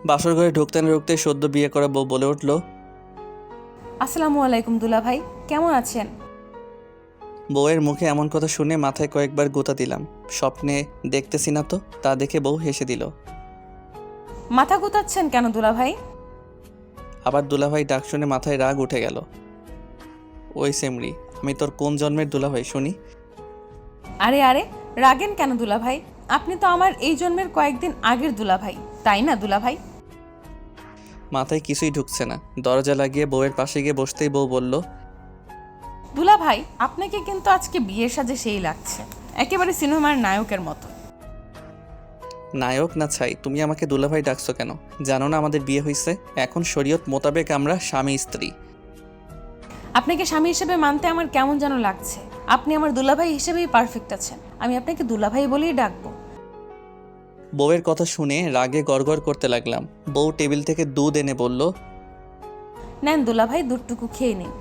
বাসর ঘরে ঢুকতে না ঢুকতে সদ্য বিয়ে করা বউ বলে উঠল, আসসালামু আলাইকুম দুলা ভাই, কেমন আছেন? বউয়ের মুখে এমন কথা শুনে মাথায় কয়েকবার গোতা দিলাম। স্বপ্নে দেখতেছি না তো, তা দেখে বউ হেসে দিল। মাথা গুতাচ্ছেন কেন দুলা ভাই? আবার দুলাভাই ডাক শুনে মাথায় রাগ উঠে গেল। ওই সেমরি, আমি তোর কোন জন্মের দুলাভাই শুনি? আরে আরে, রাগেন কেন দুলা ভাই? আপনি তো আমার এই জন্মের কয়েকদিন আগের দুলা ভাই, তাই না দুলা ভাই? মাথায় কিছুই ঢুকছে না। দরজা লাগিয়ে বউয়ের পাশে গিয়ে বসতেই বউ বলল, দুলা ভাই, আপনাকে কিন্তু আজকে বিয়ের সাজে সেই লাগছে, একেবারে সিনেমার নায়কের মতো। নায়ক না ছাই, তুমি আমাকে দুলাভাই ডাকছো কেন? জানো না আমাদের বিয়ে হয়েছে? এখন শরীয়ত মোতাবেক আমরা স্বামী স্ত্রী। আপনাকে স্বামী হিসেবে মানতে আমার কেমন যেন লাগছে। আপনি আমার দুলাভাই হিসেবেই পারফেক্ট আছেন, আমি আপনাকে দুলাভাই বলেই ডাকবো। বউয়ের কথা শুনে রাগে গড়গড় করতে লাগলাম। বউ টেবিল থেকে দুধ এনে বলল, নেন দুলাভাই, দুধটুকু খেয়ে নিন।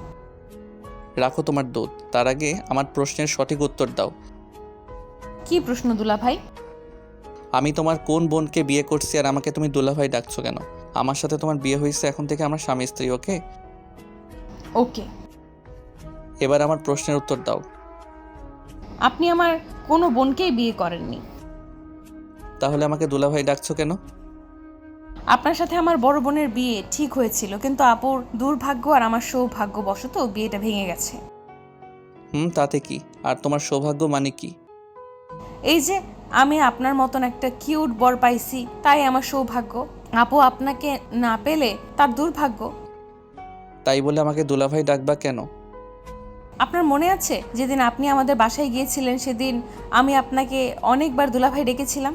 রাখো তোমার দুধ, তার আগে আমার প্রশ্নের সঠিক উত্তর দাও। কি প্রশ্ন দুলা ভাই? আমি তোমার কোন বোনকে বিয়ে করছি আর আমাকে তুমি দুলাভাই ডাকছো কেন? আমার সাথে তোমার বিয়ে হয়েছে, এখন থেকে আমরা স্বামী স্ত্রী, ওকে? ওকে। এবার আমার প্রশ্নের উত্তর দাও। আপনি আমার কোনো বোনকেই বিয়ে করেননি। তাহলে আমাকে দুলাভাই ডাকছো কেন? আপনার সাথে আমার বড় বোনের বিয়ে ঠিক হয়েছিল, কিন্তু আপুর দুর্ভাগ্য আর আমার সৌভাগ্যবশত বিয়েটা ভেঙে গেছে। তাতে কি? আর তোমার সৌভাগ্য মানে কি? এই যে আমি আপনার মতন একটা কিউট বর পাইছি, তাই আমার সৌভাগ্য। আপু আপনাকে না পেলে তার দুর্ভাগ্য। তাই বলে আমাকে দুলাভাই ডাকবা কেন? আপনার মনে আছে যেদিন আপনি আমাদের বাসায় গিয়েছিলেন, সেদিন আমি আপনাকে অনেকবার দুলাভাই ডেকেছিলাম।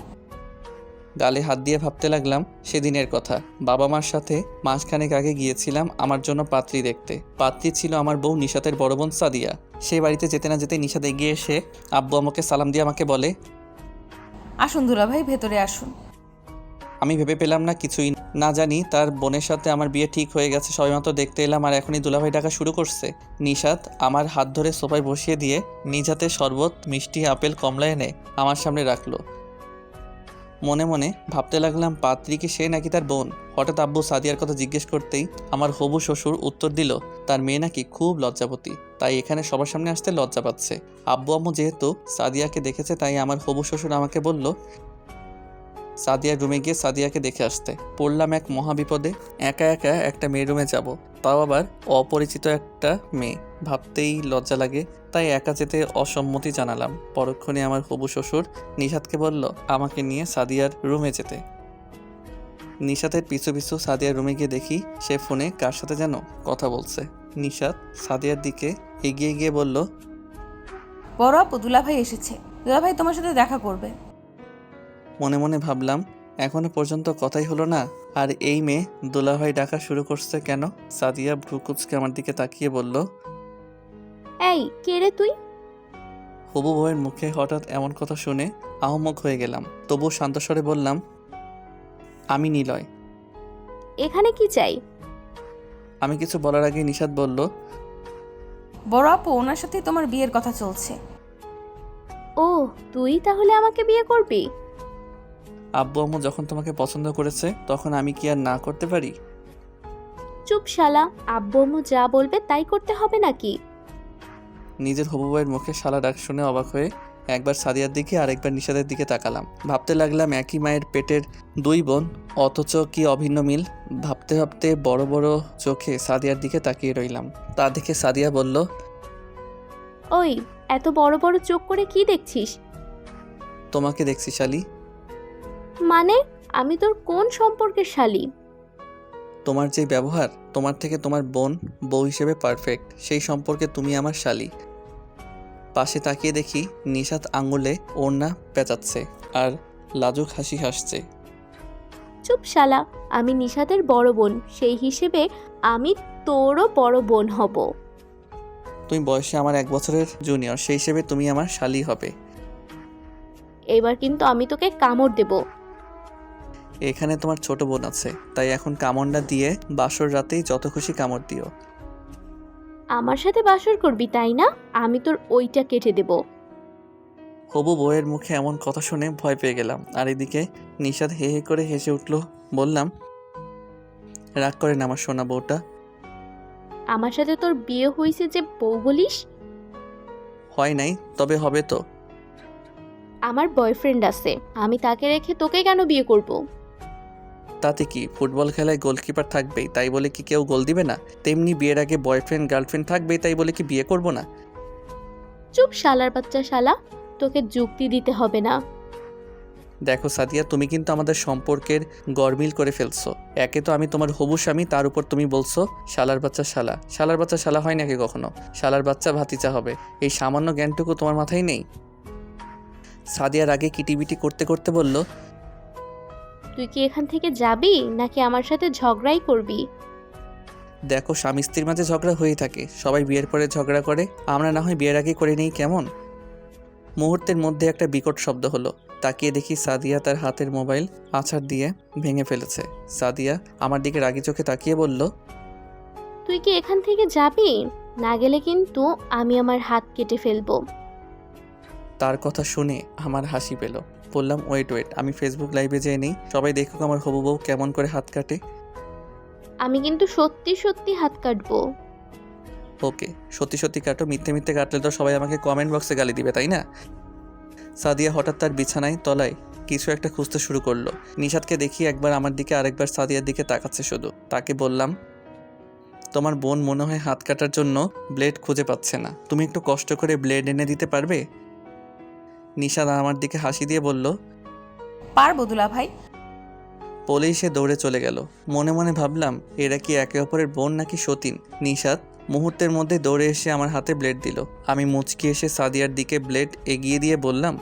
গালে হাত দিয়ে ভাবতে লাগলাম সেদিনের কথা। বাবা মার সাথে মাসখানেক আগে গিয়েছিলাম আমার জন্য পাত্রী দেখতে। পাত্রী ছিল আমার বউ নিশাতের বড় বোন সাদিয়া। সেই বাড়িতে যেতে না যেতে নিশাত এগিয়ে এসে আব্বু আমাকে সালাম দিয়ে আমাকে বলে, আসুন দুলাভাই, ভেতরে আসুন। আমি ভেবে পেলাম না, কিছুই না জানি তার বোনের সাথে আমার বিয়ে ঠিক হয়ে গেছে, সবেমাত্র দেখতে এলাম আর এখনই দুলাভাই ডাকা শুরু করছে। নিশাত আমার হাত ধরে সোফায় বসিয়ে দিয়ে নিজ হাতে শরবত, মিষ্টি, আপেল, কমলা এনে আমার সামনে রাখলো। মনে মনে ভাবতে লাগলাম পাত্রী কি সে নাকি তার বোন। হঠাৎ আব্বু সাদিয়ার কথা জিজ্ঞেস করতেই আমার হবু শ্বশুর উত্তর দিল তার মেয়ে নাকি খুব লজ্জাপতি, তাই এখানে সবার সামনে আসতে লজ্জা পাচ্ছে। আব্বু আম্মু যেহেতু সাদিয়াকে দেখেছে, তাই আমার হবু শ্বশুর আমাকে বলল সাদিয়ার রুমে গিয়ে সাদিয়াকে দেখে আসতে। পড়লাম এক মহাবিপদে। একা একা একটা মেয়ে রুমে যাব, তাও আবার অপরিচিত একটা মেয়ে, ভাবতেই লজ্জা লাগে। তাই একা যেতে অসম্মতি জানালাম। পরক্ষণে আমার হবু শ্বশুর নিশাতকে বলল আমাকে নিয়ে সাদিয়ার রুমে যেতে। নিশাতের পিছু পিছু সাদিয়ার রুমে গিয়ে দেখি সে ফোনে কার সাথে যেন কথা বলছে। নিশাত সাদিয়ার দিকে এগিয়ে গিয়ে বলল, বড় আপু, দুলাভাই এসেছে, দুলাভাই তোমার সাথে দেখা করবে। মনে মনে ভাবলাম এখনো পর্যন্ত কথাই হলো না, আর এই মেয়ে দুলাভাই ডাকা শুরু করছে কেন? সাদিয়া ভ্রুকুচকে আমার দিকে তাকিয়ে বলল, এই কে রে তুই? হবু বউয়ের মুখে হঠাৎ এমন কথা শুনে আহম্মক হয়ে গেলাম। তবু শান্তস্বরে বললাম, আমি নিলয়। এখানে কি চাই? আমি কিছু বলার আগে নিশাত বলল, বড় আপু, ওনার সাথেই তোমার বিয়ের কথা চলছে। ও, তুই তাহলে আমাকে বিয়ে করবি? আব্বু আম্মু যখন তোমাকে পছন্দ করেছে, তখন আমি কি আর না করতে পারি? চুপ শালা, আব্বু আম্মু যা বলবে তাই করতে হবে নাকি? নিজের হবু বউয়ের মুখে শালা ডাক শুনে অবাক হয়ে একবার সাদিয়ার দিকে আর একবার নিশাতের দিকে তাকালাম। ভাবতে লাগলাম একই মায়ের পেটের দুই বোন, অথচ কি অভিন্ন মিল। ভাবতে ভাবতে বড় বড় চোখে সাদিয়ার দিকে তাকিয়ে রইলাম। তা দেখে সাদিয়া বলল, ওই, এত বড় বড় চোখ করে কি দেখছিস? তোমাকে দেখছি শালি। মানে, আমি তোর কোন সম্পর্কের শালি? তোমার যে ব্যবহার, তোমার থেকে তোমার বোন বউ হিসেবে পারফেক্ট, সেই সম্পর্কে তুমি আমার শালি। পাশে তাকিয়ে দেখি নিশাত আঙুলে ওড়না পেঁচাচ্ছে আর লাজুক হাসি হাসছে। চুপ শালা, আমি নিশাতের বড় বোন, সেই হিসেবে আমি তোরও বড় বোন হব। তুমি বয়সে আমার 1 বছরের জুনিয়র, সেই হিসেবে তুমি আমার শালি হবে। এবার কিন্তু আমি তোকে কামড় দেব। এখানে তোমার ছোট বোন আছে, তাই এখন কামড়টা দিয়ে বাসর রাতেই যত খুশি কামড় দিও। আমার সাথে বাসর করবি তাই না? আমি তোর ওইটা কেটে দেব। হবু বউয়ের মুখে এমন কথা শুনে ভয় পেয়ে গেলাম। আর এদিকে নিশাত হে হে করে হেসে উঠল। বললাম, রাগ করে না আমার সোনা বউটা। আমার সাথে তোর বিয়ে হয়েছে যে বউ বলিস? হয় নাই, তবে হবে তো। আমার বয়ফ্রেন্ড আছে, আমি তাকে রেখে তোকে কেন বিয়ে করব? তাতে কি, ফুটবল খেলায় গোলকিপার থাকবেই তাই বলে কি কেউ গোল দিবে না? তেমনি বিয়ের আগে বয়ফ্রেন্ড গার্লফ্রেন্ড থাকবেই তাই বলে কি বিয়ে করব না? চুপ শালার বাচ্চা শালা, তোকে যুক্তি দিতে হবে না। দেখো সাদিয়া, তুমি কিন্তু আমাদের সম্পর্কের গরমিল করে ফেলছো। একে তো আমি তোমার হবু স্বামী, তার উপর তুমি বলছো শালার বাচ্চা শালা। শালার বাচ্চা শালা হয় নাকি কখনো? শালার বাচ্চা ভাতিজা হবে। এই সামান্য জ্ঞানটুকু তোমার মাথায় নেই? সাদিয়ার আগে কিটিবিটি করতে করতে বলল, তুই কি এখান থেকে যাবি নাকি আমার সাথে ঝগড়াই করবি? দেখো, স্বামী স্ত্রীর মাঝে ঝগড়া হয়েই থাকে, সবাই বিয়ের পরে ঝগড়া করে, আমরা না হয় বিয়ের আগে করে নিই, কেমন? মুহূর্তের মধ্যে একটা বিকট শব্দ হলো। তাকিয়ে দেখি সাদিয়া তার হাতের মোবাইল আছাড় দিয়ে ভেঙে ফেলেছে। সাদিয়া আমার দিকে রাগি চোখে তাকিয়ে বলল, তুই কি এখান থেকে যাবি? না গেলে কিন্তু আমি আমার হাত কেটে ফেলবো। তার কথা শুনে আমার হাসি পেল। বললাম, ওয়েট, আমি ফেসবুক লাইভে যেয়ে নেই, সবাই দেখুক আমার হবু বউ কেমন করে হাত কাটে। আমি কিন্তু সত্যি সত্যি হাত কাটবো। ওকে, সত্যি সত্যি কাটো, মিথ্যে মিথ্যে কাটলে তো সবাই আমাকে কমেন্ট বক্সে গালি দিবে, তাই না? সাদিয়া হঠাৎ তার বিছানায় তলায় কিছু একটা খুঁজতে শুরু করলো। নিশাদকে দেখি একবার আমার দিকে, আরেকবার সাদিয়ার দিকে তাকাচ্ছে শুধু। তাকে বললাম, তোমার বোন মনে হয় হাত কাটার জন্য ব্লেড খুঁজে পাচ্ছে না, তুমি একটু কষ্ট করে ব্লেড এনে দিতে পারবে? নিশাদ আমার দিকে হাসি দিয়ে বলল, পারবো দুলা ভাই। বলেই সে দৌড়ে চলে গেল। মনে মনে ভাবলাম, এরা কি একে অপরের বোন নাকি সতীন? নিশাদ মুহূর্তের মধ্যে দৌড়ে এসে আমার হাতে ব্লেড দিল। আমি মুচকি এসে সাদিয়ার দিকে ব্লেড এগিয়ে দিয়ে বললাম,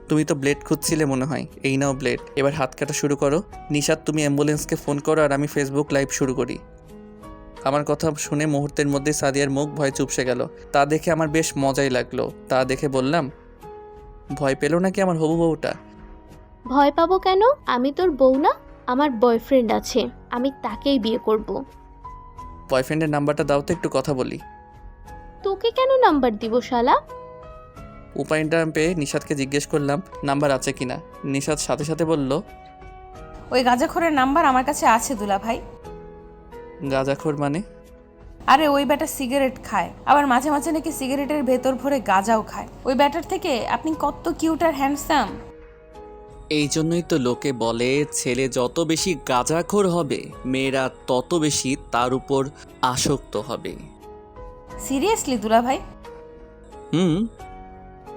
তুমি তো ব্লেড খুঁজছিলে মনে হয়, এই নাও ব্লেড, এবার হাত কাটা শুরু করো। নিশাদ, তুমি অ্যাম্বুলেন্সকে ফোন করো আর আমি ফেসবুক লাইভ শুরু করি। আমার কথা শুনে মুহূর্তের মধ্যে সাদিয়ার মুখ ভয় চুপসে গেল। তা দেখে আমার বেশ মজাই লাগলো। তা দেখে বললাম, ভয় পেল নাকি আমার হবু বউটা? ভয় পাবো কেন? আমি তোর বউ না, আমার বয়ফ্রেন্ড আছে, আমি তাকেই বিয়ে করব। বয়ফ্রেন্ডের নাম্বারটা দাও তো, একটু কথা বলি। তোকে কেন নাম্বার দিব শালা? উপায়টা পেয়ে নিশাদকে জিজ্ঞেস করলাম নাম্বার আছে কিনা। নিশাদ সাথে সাথে বলল, ওই গাঁজাখোরের নাম্বার আমার কাছে আছে দুলা ভাই। গাঁজাখোর মানে? আরে ওই ব্যাটা সিগারেট খায়, আবার মাঝে মাঝে নাকি সিগারেটের ভেতর ভরে গাঁজাও খায়। ওই ব্যাটার থেকে আপনি কত কিউট আর হ্যান্ডসাম। এই জন্যই তো লোকে বলে, ছেলে যত বেশি গাঁজাখোর হবে মেয়েরা তত বেশি তার উপর আসক্ত হবে। সিরিয়াসলি দুলা ভাই? হুম।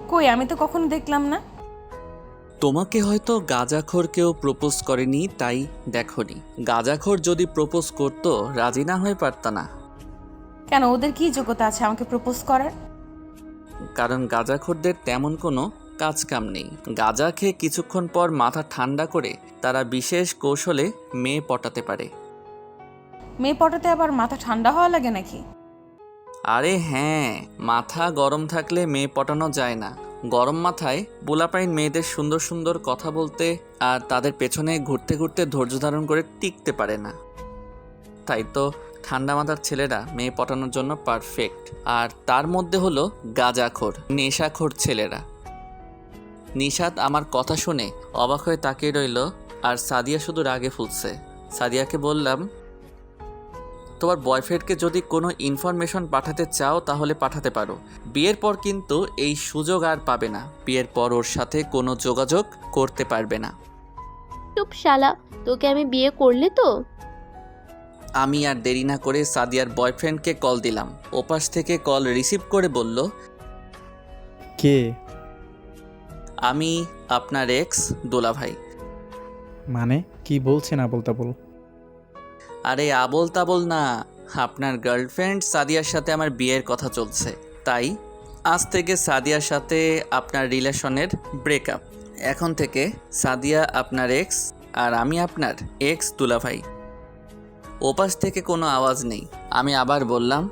কই, আমি তো কখনো দেখলাম না। তোমাকে হয়তো গাঁজাখোর কেউ প্রপোজ করেনি তাই দেখোনি। গাঁজাখোর যদি প্রপোজ করতো রাজি না হয়ে পারতা না। কেন, ওদের কি যোগ্যতা আছে আমাকে প্রপোজ করার? কারণ গাঁজাখোরদের তেমন কোনো কাজ কাম নেই। গাঁজা খেয়ে কিছুক্ষণ পর মাথা ঠান্ডা করে তারা বিশেষ কৌশলে মেয়ে পটাতে পারে। মেয়ে পটাতে আবার মাথা ঠান্ডা হওয়া লাগে নাকি? আরে হ্যাঁ, মাথা গরম থাকলে মেয়ে পটানো যায় না। গরম মাথায় পোলাপাইন মেয়েদের সুন্দর সুন্দর কথা বলতে আর তাদের পেছনে ঘুরতে ঘুরতে ধৈর্য ধারণ করে টিকতে পারে না। তাই তো ঠান্ডা মাথার ছেলেরা মেয়ে পটানোর জন্য পারফেক্ট। আর তার মধ্যে হলো গাঁজাখোর, নেশাখোর ছেলেরা। নিশাদ আমার কথা শুনে অবাক হয়ে তাকিয়ে রইল, আর সাদিয়া শুধু রাগে ফুলছে। সাদিয়াকে বললাম, তোমার বয়ফ্রেন্ডকে যদি কোনো ইনফরমেশন পাঠাতে চাও তাহলে পাঠাতে পারো। বিয়ের পর কিন্তু এই সুযোগ আর পাবে না। বিয়ের পর ওর সাথে কোনো যোগাযোগ করতে পারবে না। চুপ শালা, তোকে আমি বিয়ে করলে তো? আমি আর দেরি না করে সাদিয়ার বয়ফ্রেন্ডকে কল দিলাম। ওপাশ থেকে কল রিসিভ করে বলল, কে? আমি আপনার এক্স দুলাভাই। মানে কি বলছেন আবোল তাবোল? আরে আবোল তাবোল না, আপনার গার্লফ্রেন্ড সাদিয়ার সাথে আমার বিয়ের কথা চলছে, তাই আজ থেকে সাদিয়ার সাথে আপনার রিলেশনের ব্রেকআপ। এখন থেকে সাদিয়া আপনার এক্স আর আমি আপনার এক্স দুলাভাই। ওপাশ থেকে কোনো আওয়াজ নেই। আমি আবার বললাম,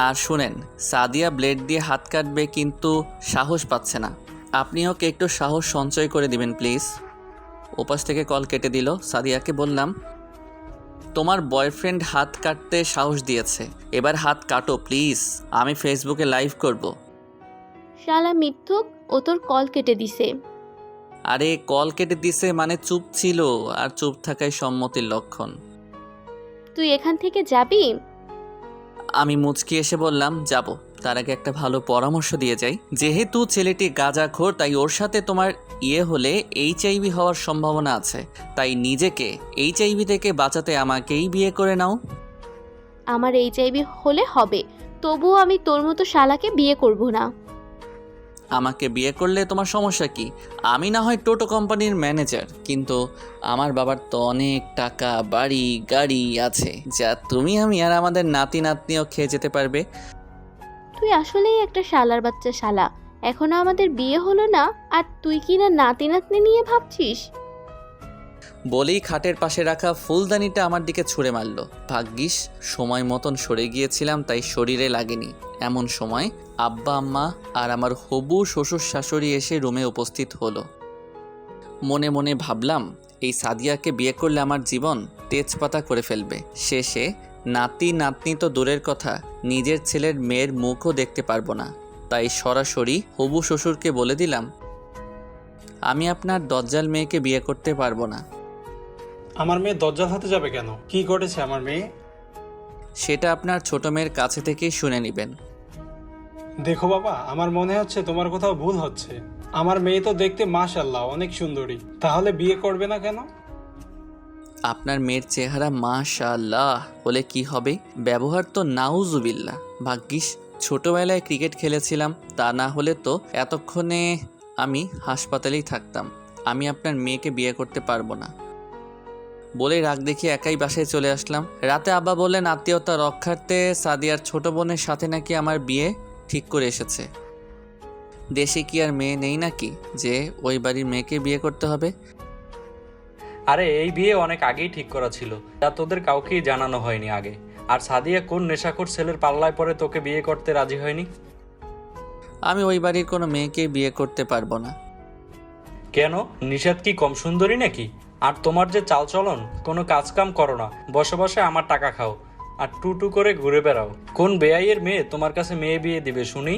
আর শুনেন, সাদিয়া ব্লেড দিয়ে হাত কাটবে কিন্তু সাহস পাচ্ছে না, আপনি ওকে একটু সাহস সঞ্চয় করে দিবেন প্লিজ। ওপাশ থেকে কল কেটে দিল। সাদিয়াকে বললাম, তোমার বয়ফ্রেন্ড হাত কাটতে সাহস দিয়েছে, এবার হাত কাটো প্লিজ, আমি ফেসবুকে লাইভ করব। শালা মিথ্যুক, ও তোর কল কেটে দিছে। আরে কল কেটে দিছে মানে চুপ ছিল, আর চুপ থাকাই সম্মতির লক্ষণ। তুই এখান থেকে যাবি? আমি মুচকি এসে বললাম যাব। তার আগে একটা ভালো পরামর্শ দিয়ে যাই। যেহেতু ছেলেটি গাঁজাখোর, তাই ওর সাথে তোমার হলে এইচআইভি হওয়ার সম্ভাবনা আছে। তাই নিজেকে এইচআইভি থেকে বাঁচাতে আমাকেই বিয়ে করে নাও। আমার এইচআইভি হলে হবে, তবুও আমি তোর মতো শালাকে বিয়ে করব না। আমাকে বিয়ে করলে তোমার সমস্যা কি? আমি না হয় টোটো কোম্পানির ম্যানেজার, কিন্তু আমার বাবার তো অনেক টাকা, বাড়ি, গাড়ি আছে, যা তুমি, আমি আর আমাদের নাতি নাতনিও খেয়ে যেতে পারবে। তুই আসলেই একটা শালার বাচ্চা শালা। এখনো আমাদের বিয়ে হলো না আর তুই কি না নাতি নাতনি নিয়ে ভাবছিস? বলেই খাটের পাশে রাখা ফুলদানিটা আমার দিকে ছুঁড়ে মারল। ভাগ্যিস সময় মতন সরে গিয়েছিলাম, তাই শরীরে লাগেনি। এমন সময় আব্বা আম্মা আর আমার হবু শ্বশুর শাশুড়ি এসে রুমে উপস্থিত হলো। মনে মনে ভাবলাম, এই সাদিয়াকে বিয়ে করলে আমার জীবন তেজপাতা করে ফেলবে। শেষে নাতি নাতনি তো দূরের কথা, নিজের ছেলের মেয়ের মুখও দেখতে পারবো না। তাই সরাসরি হবু শ্বশুরকে বলে দিলাম, আমি আপনার দজ্জাল মেয়েকে বিয়ে করতে পারবো না। আমার মেয়ে দজ্জাল হতে যাবে কেন? কি করেছে আমার মেয়ে? সেটা আপনার ছোট মেয়ের কাছে থেকেই শুনে নেবেন। দেখো বাবা, আমার মনে হচ্ছে তোমার কোথাও ভুল হচ্ছে। আমার মেয়ে তো দেখতে মাশাআল্লাহ অনেক সুন্দরী, তাহলে বিয়ে করবে না কেন? আপনার মেয়ের চেহারা মাশাআল্লাহ হলে কি হবে, ব্যবহার তো নাউজুবিল্লাহ। ভাগ্যিস ছোটবেলায় ক্রিকেট খেলেছিলাম, তা না হলে তো এতক্ষণে আমি হাসপাতালেই থাকতাম। আমি আপনার মেয়েকে বিয়ে করতে পারবো না বলে রাগ দেখিয়ে একাই বাসায় চলে আসলাম। রাতে আব্বা বললেন আত্মীয়তা রক্ষার্থে সাদিয়ার ছোট বোনের সাথে নাকি আমার বিয়ে ঠিক করে এসেছে। দেশে কি আর মেয়ে নেই নাকি যে ওই বাড়ির মেয়েকে বিয়ে করতে হবে? আরে এই বিয়ে অনেক আগেই ঠিক করা ছিল, যা তোদের কাউকেই জানানো হয়নি আগে। আর সাদিয়া কোন নেশাখোর ছেলের পাল্লায় পরে তোকে বিয়ে করতে রাজি হয়নি? আমি ওই বাড়ির কোনো মেয়েকে বিয়ে করতে পারবো না। কেন? নিষাদ কি কম সুন্দরী নাকি? আর তোমার যে চালচলন, কোনো কাজকাম করো না, বসে বসে আমার টাকা খাও আর টু টু করে ঘুরে বেড়াও। কোন বেয়াইয়ের মেয়ে তোমার কাছে মেয়ে বিয়ে দিবে শুনি?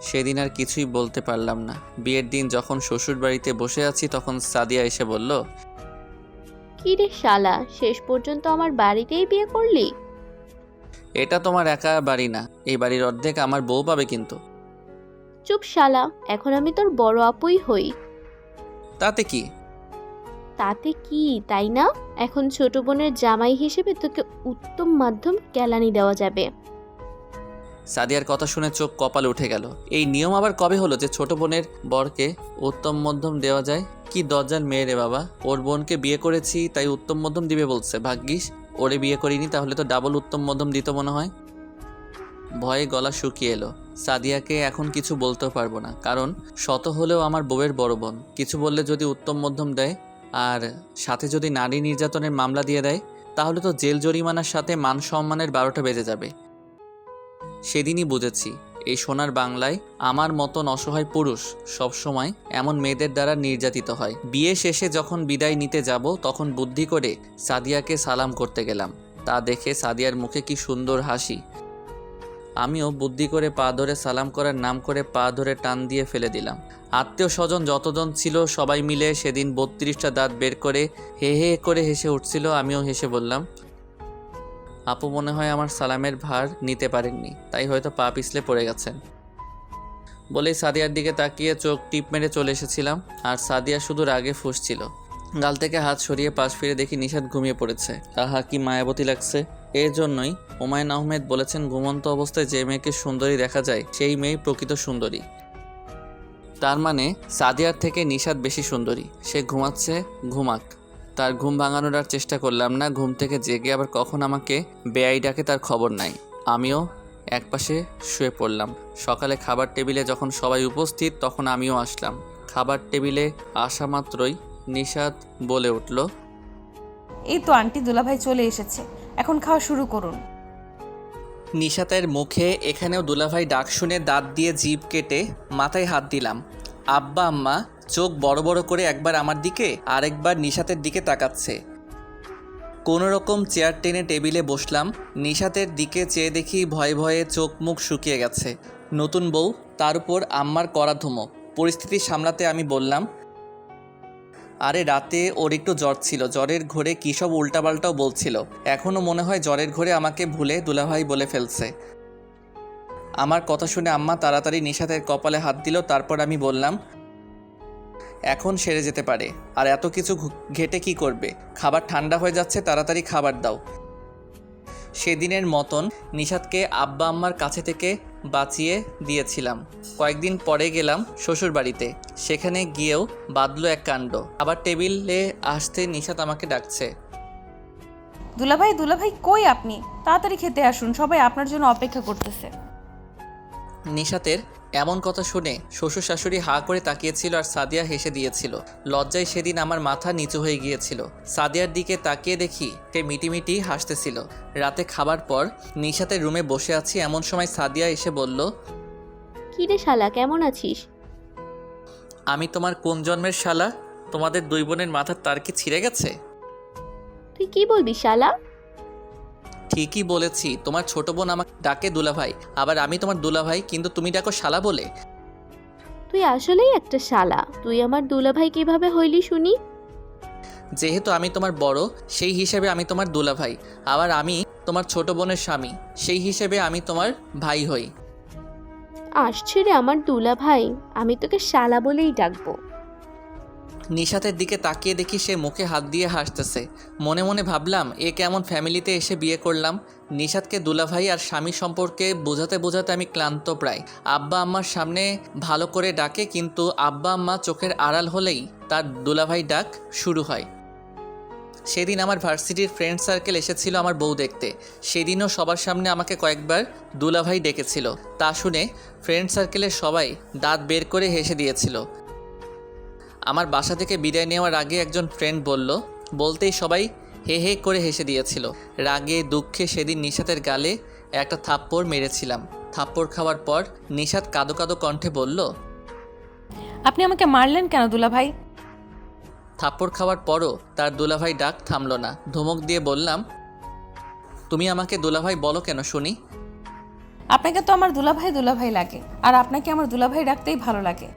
সেদিন আর কিছুই বলতে পারলাম না। বিয়ের দিন যখন শ্বশুর বাড়িতে বসে আছি, তখন সাদিয়া এসে বলল, কি রে শালা, শেষ পর্যন্ত আমার বাড়িতেই বিয়ে করলি? এটা তোমার একা বাড়ি না, এই বাড়ির অর্ধেক আমার বউ পাবে কিন্তু। চুপ শালা, এখন আমি তোর বড় আপুই হই। তাতে কি? তাতে কি তাই না? এখন ছোট বোনের জামাই হিসেবে তোকে উত্তম মাধ্যম কেলানি দেওয়া যাবে। সাদিয়ার কথা শুনে চোখ কপালে উঠে গেল। এই নিয়ম আবার কবে হলো যে ছোট বোনের বরকে উত্তম মধ্যম দেওয়া যায়? কি দজ্জাল মেয়ে রে বাবা! ওর বোনকে বিয়ে করেছি তাই উত্তম মধ্যম দিবে বলছে। ভাগ্যিস ওরে বিয়ে করিনি, তাহলে তো ডাবল উত্তম মধ্যম দিত মনে হয়। ভয়ে গলা শুকিয়ে এলো। সাদিয়াকে এখন কিছু বলতেও পারবো না, কারণ শত হলেও আমার বউয়ের বড় বোন। কিছু বললে যদি উত্তম মধ্যম দেয় আর সাথে যদি নারী নির্যাতনের মামলা দিয়ে দেয়, তাহলে তো জেল জরিমানার সাথে মান সম্মানের 12টা বেজে যাবে। সেদিনই বুঝেছি, এই সোনার বাংলায় আমার মতন অসহায় পুরুষ সবসময় এমন মেয়েদের দ্বারা নির্যাতিত হয়। বিয়ে শেষে যখন বিদায় নিতে যাব, তখন বুদ্ধি করে সাদিয়াকে সালাম করতে গেলাম। তা দেখে সাদিয়ার মুখে কি সুন্দর হাসি। আমিও বুদ্ধি করে পা ধরে সালাম করার নাম করে পা ধরে টান দিয়ে ফেলে দিলাম। আত্মীয় স্বজন যতজন ছিল সবাই মিলে সেদিন 32টা দাঁত বের করে হে হে করে হেসে উঠছিল। আমিও হেসে বললাম, আপু মনে হয় আমার সালামের ভার নিতে পারেননি, তাই হয়তো পা পিছলে পড়ে গেছেন। বলেই সাদিয়ার দিকে তাকিয়ে চোখ টিপ মেরে চলে এসেছিলাম। আর সাদিয়া শুধু রাগে ফুঁসছিল। গাল থেকে হাত সরিয়ে পাশ ফিরে দেখি নিশাদ ঘুমিয়ে পড়েছে। আহা কি মায়াবতী লাগছে! এর জন্যই হুমায়ুন আহমেদ বলেছেন, ঘুমন্ত অবস্থায় যে মেয়েকে সুন্দরী দেখা যায় সেই মেয়েই প্রকৃত সুন্দরী। তার মানে সাদিয়ার থেকে নিশাদ বেশি সুন্দরী। সে ঘুমাচ্ছে, ঘুমাক। তার ঘুম ভাঙানোর আর চেষ্টা করলাম না। ঘুম থেকে জেগে আবার কখন আমাকে বেআই ডাকে তার খবর নাই। আমিও একপাশে শুয়ে পড়লাম। সকালে খাবার টেবিলে যখন সবাই উপস্থিত, তখন আমিও আসলাম। খাবার টেবিলে আসা মাত্রই নিশাদ বলে উঠল, এই তো আন্টি দুলাভাই চলে এসেছে, এখন খাওয়া শুরু করুন। নিশাতের মুখে এখানেও দুলাভাই ডাক শুনে দাঁত দিয়ে জিভ কেটে মাথায় হাত দিলাম। আব্বা আম্মা চোখ বড় বড় করে একবার আমার দিকে আর একবার নিশাতের দিকে তাকাচ্ছে। কোনো রকম চেয়ার টেনে টেবিলে বসলাম। নিশাতের দিকে চেয়ে দেখি ভয়ে ভয়ে চোখ মুখ শুকিয়ে গেছে। নতুন বউ, তার উপর আম্মার কড়া ধমক। পরিস্থিতি সামলাতে আমি বললাম, আরে রাতে ওর একটু জ্বর ছিল, জ্বরের ঘোরে কী সব উল্টাপাল্টাও বলছিল। এখনও মনে হয় জ্বরের ঘোরে আমাকে ভুলে দুলাভাই বলে ফেলছে। আমার কথা শুনে আম্মা তাড়াতাড়ি নিশাতের কপালে হাত দিল। তারপর আমি বললাম, এখন সেরে যেতে পারে, আর এত কিছু ঘেটে কি করবে? খাবার ঠান্ডা হয়ে যাচ্ছে, তাড়াতাড়ি খাবার দাও। সেদিনের মতন নিশাতকে আব্বা আম্মার কাছে থেকে বাঁচিয়ে দিয়েছিলাম। কয়েকদিন পরে গেলাম শ্বশুর বাড়িতে, সেখানে গিয়েও বাঁধলো এক কাণ্ড। আবার টেবিলে আসতে নিশাত আমাকে ডাকছে। দুলাভাই দুলাভাই কই আপনি? তাড়াতাড়ি খেতে আসুন, সবাই আপনার জন্য অপেক্ষা করতেছে। নিশাতের এমন কথা শুনে শ্বশুর শাশুড়ি হাঁ করে তাকিয়েছিল, আর সাদিয়া হেসে দিয়েছিল। লজ্জায় সেদিন আমার মাথা নিচু হয়ে গিয়েছিল। সাদিয়ার দিকে তাকিয়ে দেখি সে মিটিমিটি হাসতেছিল। রাতে খাবার পর নিশাতের রুমে বসে আছি, এমন সময় সাদিয়া এসে বলল, কি রে শালা, কেমন আছিস? আমি তোমার কোন জন্মের শালা? তোমাদের দুই বোনের মাথার তার কি ছিঁড়ে গেছে? তুই কি বলবি শালা? ঠিকই বলেছি, তোমার ছোট বোন আমাকে ডাকে দুলাভাই, আবার আমি তোমার দুলাভাই, কিন্তু তুমি ডাকো শালা বলে। তুই আসলেই একটা শালা। তুই আমার দুলাভাই কিভাবে হইলি শুনি? যেহেতু আমি তোমার বড়, সেই হিসেবে আমি তোমার দুলাভাই, আবার আমি তোমার ছোট বোনের স্বামী, সেই হিসেবে আমি তোমার ভাই হই। আসছে রে আমার দুলাভাই, আমি তোকে শালা বলেই ডাকবো। নিশাতের দিকে তাকিয়ে দেখি সে মুখে হাত দিয়ে হাসতেছে। মনে মনে ভাবলাম, এ কেমন ফ্যামিলিতে এসে বিয়ে করলাম। নিশাতকে দুলাভাই আর স্বামী সম্পর্কে বোঝাতে বোঝাতে আমি ক্লান্ত প্রায়। আব্বা আম্মার সামনে ভালো করে ডাকে, কিন্তু আব্বা আম্মা চোখের আড়াল হলেই তার দুলাভাই ডাক শুরু হয়। সেদিন আমার ভার্সিটির ফ্রেন্ড সার্কেল এসেছিল আমার বউ দেখতে। সেদিনও সবার সামনে আমাকে কয়েকবার দুলাভাই ডেকেছিল। তা শুনে ফ্রেন্ড সার্কেলের সবাই দাঁত বের করে হেসে দিয়েছিল। আমার বাসা থেকে বিদায় নেওয়ার আগে একজন ফ্রেন্ড বলতেই সবাই হে হে করে হেসে দিয়েছিল। রাগে দুঃখে সেদিন নিশাতের গালে একটা থাপ্পড় মেরেছিলাম। থাপ্পড় খাওয়ার পর নিশাত কাঁদো কাঁদো কণ্ঠে বলল, আপনি আমাকে মারলেন কেন দুলাভাই? থাপ্পড় খাওয়ার পরও তার দুলাভাই ডাক থামল না। ধমক দিয়ে বললাম, তুমি আমাকে দুলাভাই বলো কেন শুনি? আপনাকে তো আমার দুলাভাই দুলাভাই লাগে, আর আপনাকে আমার দুলাভাই ডাকতেই ভালো লাগে।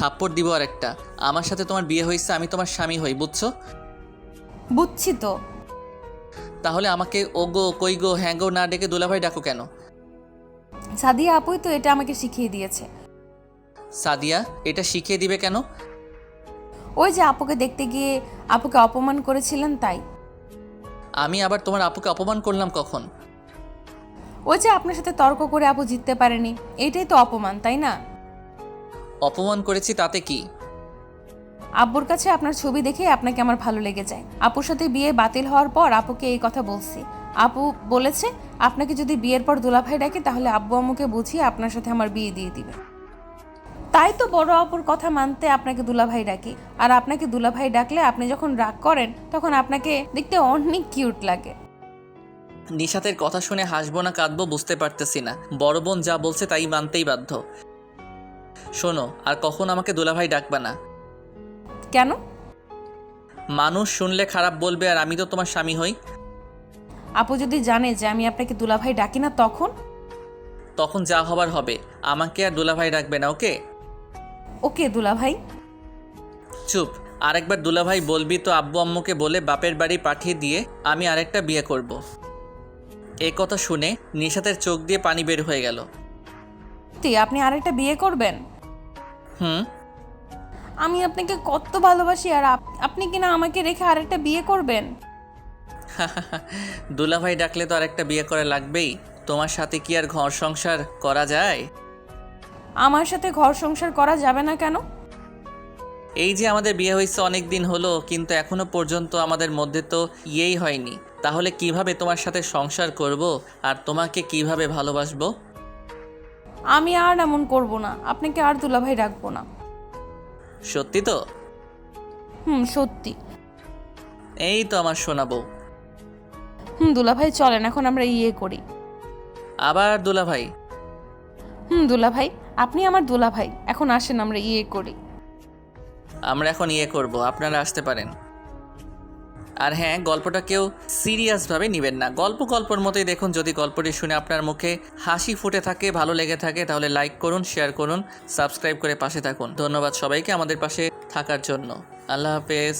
থাপ্পড় দিব আর একটা। আমার সাথে তোমার বিয়ে হয়েছে, আমি তোমার স্বামী হই, বুঝছো? বুঝছি তো। তাহলে আমাকে ও গো কই গো হ্যাঁ গো না ডেকে দুলাভাই ডাকো কেন? সাদিয়া আপুই তো এটা আমাকে শিখিয়ে দিয়েছে। সাদিয়া এটা শিখিয়ে দিবে কেন? ওই যে আপুকে দেখতে গিয়ে আপুকে অপমান করেছিলেন, তাই। আমি আবার তোমার আপুকে অপমান করলাম কখন? ওই যে আপনার সাথে তর্ক করে আপু জিততে পারেনি, এটাই তো অপমান, তাই না? অপমান করেছি তাতে কি? আব্বুর কাছে আপনার ছবি দেখে আপনাকে আমার ভালো লেগে যায়। আপুর সাথে বিয়ে বাতিল হওয়ার পর আপুকে এই কথা বলছি। আপু বলেছে আপনাকে যদি বিয়ের পর দুলাভাই ডাকে তাহলে আব্বু আম্মুকে বুঝিয়ে আপনার সাথে আমার বিয়ে দিয়ে দিবে। তাই তো বড় আপুর কথা মানতে আপনাকে দুলাভাই ডাকি। আর আপনাকে দুলাভাই ডাকলে আপনি যখন রাগ করেন তখন আপনাকে দেখতে অনেক কিউট লাগে। নিশাতের কথা শুনে হাসবো না কাঁদবো বুঝতে পারতেছি না। বড় বোন যা বলছে তাই মানতেই বাধ্য। শোনো, আর কখন আমাকে দুলাভাই ডাকবা না। কেন? মানুষ শুনলে খারাপ বলবে, আর আমি তো তোমার স্বামী হই। আপু যদি জানে যে আমি আপনাকে দুলাভাই ডাকি না তখন যা হবার হবে। আমাকে আর দুলাভাই ডাকবে না, ওকে? ওকে দুলাভাই। চুপ। আরেকবার দুলাভাই বলবি তো আব্বু আম্মুকে বলে বাপের বাড়ি পাঠিয়ে দিয়ে আমি আরেকটা বিয়ে করব। এই কথা শুনে নিশাতের চোখ দিয়ে পানি বের হয়ে গেল। আপনি আরেকটা বিয়ে করবেন? হুম। আমি আপনাকে কত ভালোবাসি, আর আপনি কিনা আমাকে রেখে আরেকটা বিয়ে করবেন? দুলাভাই ডাকলে তো আরেকটা বিয়ে করা লাগবেই। তোমার সাথে কি আর ঘর সংসার করা যায়? আমার সাথে ঘর সংসার করা যাবে না কেন? এই যে আমাদের বিয়ে হয়েছে অনেক দিন হলো, কিন্তু এখনো পর্যন্ত আমাদের মধ্যে তো ইয়েই হয়নি। তাহলে কিভাবে তোমার সাথে সংসার করব আর তোমাকে কিভাবে ভালোবাসবো? আমি আর এমন করব না, আপনাকে আর দুলাভাই রাখবো না। সত্যি তো? সত্যি। এই তো আমার শোনাবো। দুলাভাই চলেন এখন আমরা ইয়ে করি। আবার দুলাভাই? দুলাভাই, আপনি আমার দুলাভাই, এখন আসেন আমরা ইয়ে করি। আমরা এখন ইয়ে করব, আপনারা আসতে পারেন। আর হ্যাঁ, গল্পটা কেউ সিরিয়াসভাবে নেবেন না। গল্পের মতোই দেখুন। যদি গল্পটি শুনে আপনার মুখে হাসি ফুটে থাকে, ভালো লেগে থাকে, তাহলে লাইক করুন, শেয়ার করুন, সাবস্ক্রাইব করে পাশে থাকুন। ধন্যবাদ সবাইকে আমাদের পাশে থাকার জন্য। আল্লাহ হাফেজ।